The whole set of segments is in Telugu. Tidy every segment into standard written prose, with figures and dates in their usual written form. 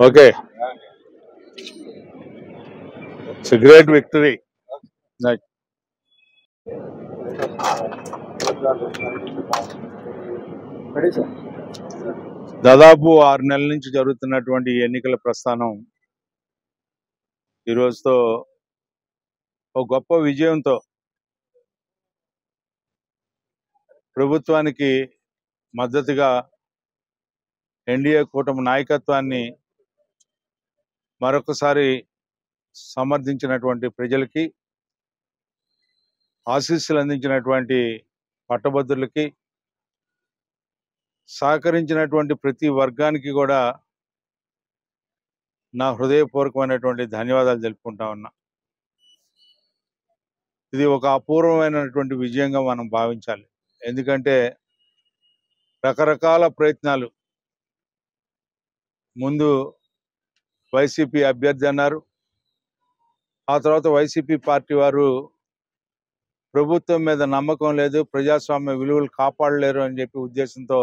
Okay, it's a great victory. Right. దాదాపు 6 నెలల నుంచి జరుగుతున్నటువంటి ఎన్నికల ప్రస్థానం ఈ రోజుతో ఒక గొప్ప విజయంతో ప్రభుత్వానికి మద్దతుగా ఎన్డీఏ కూటమి నాయకత్వాన్ని మరొకసారి సమర్థించినటువంటి ప్రజలకి, ఆశీస్సులు అందించినటువంటి పట్టభద్రులకి, సహకరించినటువంటి ప్రతి వర్గానికి కూడా నా హృదయపూర్వకమైనటువంటి ధన్యవాదాలు తెలుపుకుంటా ఉన్నా. ఇది ఒక అపూర్వమైనటువంటి విజయంగా మనం భావించాలి. ఎందుకంటే రకరకాల ప్రయత్నాలు, ముందు వైసీపీ అభ్యర్థి అన్నారు, ఆ తర్వాత వైసీపీ పార్టీ వారు ప్రభుత్వం మీద నమ్మకం లేదు, ప్రజాస్వామ్య విలువలు కాపాడలేరు అని చెప్పి ఉద్దేశంతో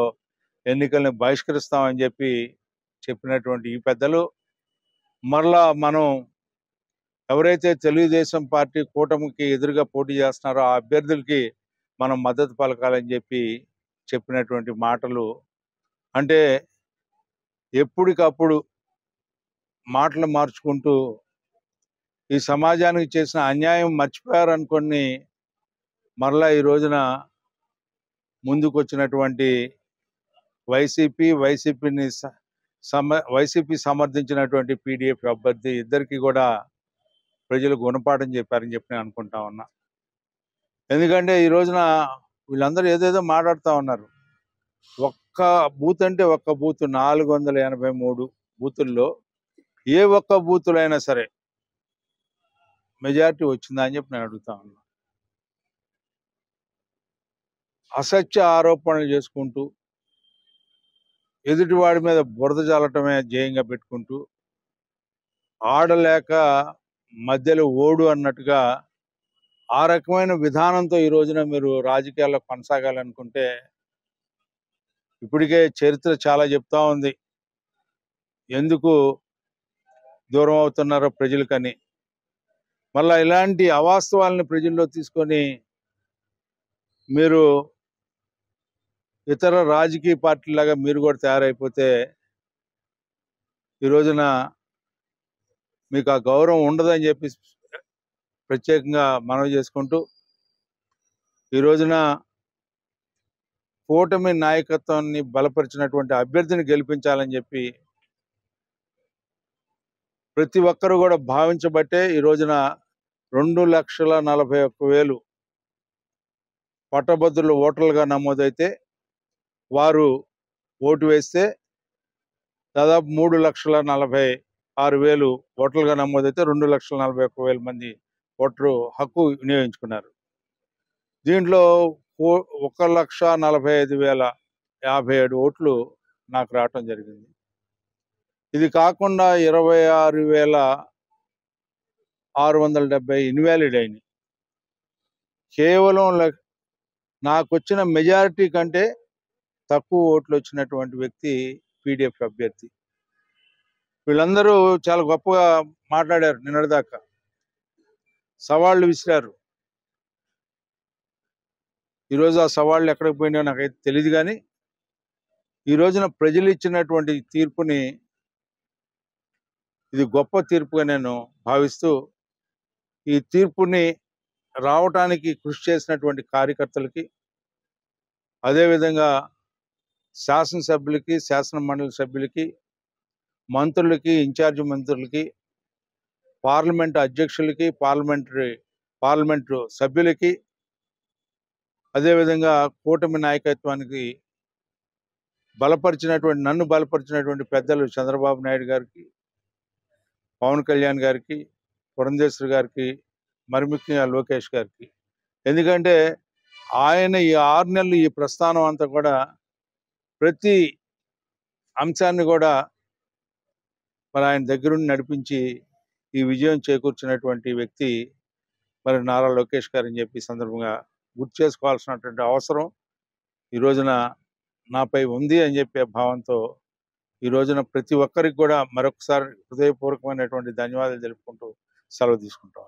ఎన్నికల్ని బహిష్కరిస్తామని చెప్పినటువంటి ఈ పెద్దలు మరలా మనం ఎవరైతే తెలుగుదేశం పార్టీ కూటమికి ఎదురుగా పోటీ చేస్తున్నారో ఆ అభ్యర్థులకి మనం మద్దతు పలకాలని చెప్పినటువంటి మాటలు, అంటే ఎప్పటికప్పుడు మాటలు మార్చుకుంటూ ఈ సమాజానికి చేసిన అన్యాయం మర్చిపోయారు అనుకొని మరలా ఈ రోజున ముందుకు వచ్చినటువంటి వైసీపీ సమర్థించినటువంటి పీడీఎఫ్ అభ్యర్థి ఇద్దరికి కూడా ప్రజలు గుణపాఠం చెప్పారని నేను అనుకుంటా ఉన్నా. ఎందుకంటే ఈ రోజున వీళ్ళందరూ ఏదేదో మాట్లాడుతూ ఉన్నారు. ఒక్క బూత్ అంటే ఒక్క బూత్ 483 బూతుల్లో ఏ ఒక్క బూతులో అయినా సరే మెజారిటీ వచ్చిందా అని నేను అడుగుతా ఉన్నా. అసత్య ఆరోపణలు చేసుకుంటూ ఎదుటివాడి మీద బురద జల్లటమే ధ్యేయంగా పెట్టుకుంటూ ఆడలేక మధ్యలో ఓడు అన్నట్టుగా ఆ రకమైన విధానంతో ఈ రోజున మీరు రాజకీయాల్లో కొనసాగాలనుకుంటే ఇప్పటికే చరిత్ర చాలా చెప్తా ఉంది ఎందుకు దూరం అవుతున్నారో ప్రజలకని. మళ్ళా ఇలాంటి అవాస్తవాలను ప్రజల్లో తీసుకొని మీరు ఇతర రాజకీయ పార్టీలాగా మీరు కూడా తయారైపోతే ఈ రోజున మీకు ఆ గౌరవం ఉండదని చెప్పి ప్రత్యేకంగా మనవి చేసుకుంటూ ఈ రోజున కూటమి నాయకత్వాన్ని బలపరిచినటువంటి అభ్యర్థిని గెలిపించాలని చెప్పి ప్రతి ఒక్కరు కూడా భావించబట్టే ఈ రోజున 2,41,000 పట్టభద్రులు ఓటర్లుగా నమోదైతే వారు ఓటు వేస్తే దాదాపు 3,46,000 ఓటర్లుగా నమోదైతే 2,41,000 మంది ఓటరు హక్కు వినియోగించుకున్నారు. దీంట్లో 1,45,057 ఓట్లు నాకు రావటం జరిగింది. ఇది కాకుండా 26,670 ఇన్వాలిడ్ అయినాయి. కేవలం నాకు వచ్చిన మెజారిటీ కంటే తక్కువ ఓట్లు వచ్చినటువంటి వ్యక్తి పీడీఎఫ్ అభ్యర్థి. వీళ్ళందరూ చాలా గొప్పగా మాట్లాడారు, నిన్నటిదాకా సవాళ్ళు విసిరారు. ఈరోజు ఆ సవాళ్ళు ఎక్కడికి పోయినాయో నాకైతే తెలియదు, కానీ ఈ రోజున ప్రజలు ఇచ్చినటువంటి తీర్పుని ఇది గొప్ప తీర్పుగా నేను భావిస్తూ ఈ తీర్పుని రావటానికి కృషి చేసినటువంటి కార్యకర్తలకి, అదేవిధంగా శాసనసభ్యులకి, శాసన మండలి సభ్యులకి, మంత్రులకి, ఇన్ఛార్జి మంత్రులకి, పార్లమెంటు అధ్యక్షులకి, పార్లమెంటు సభ్యులకి, అదేవిధంగా కూటమి నాయకత్వానికి నన్ను బలపరిచినటువంటి పెద్దలు చంద్రబాబు నాయుడు గారికి, పవన్ కళ్యాణ్ గారికి, పురంధేశ్వరి గారికి, మరి ముఖ్యంగా లోకేష్ గారికి. ఎందుకంటే ఆయన ఈ 6 నెలలు ఈ ప్రస్థానం అంతా కూడా ప్రతి అంశాన్ని కూడా మరి ఆయన దగ్గరుండి నడిపించి ఈ విజయం చేకూర్చినటువంటి వ్యక్తి మరి నారా లోకేష్ గారు అని చెప్పి సందర్భంగా గుర్తు చేసుకోవాల్సినటువంటి అవసరం ఈ రోజున నాపై ఉంది అని చెప్పే భావంతో ఈ రోజున ప్రతి ఒక్కరికి కూడా మరొకసారి హృదయపూర్వకమైనటువంటి ధన్యవాదాలు తెలుపుకుంటూ సెలవు తీసుకుంటాం.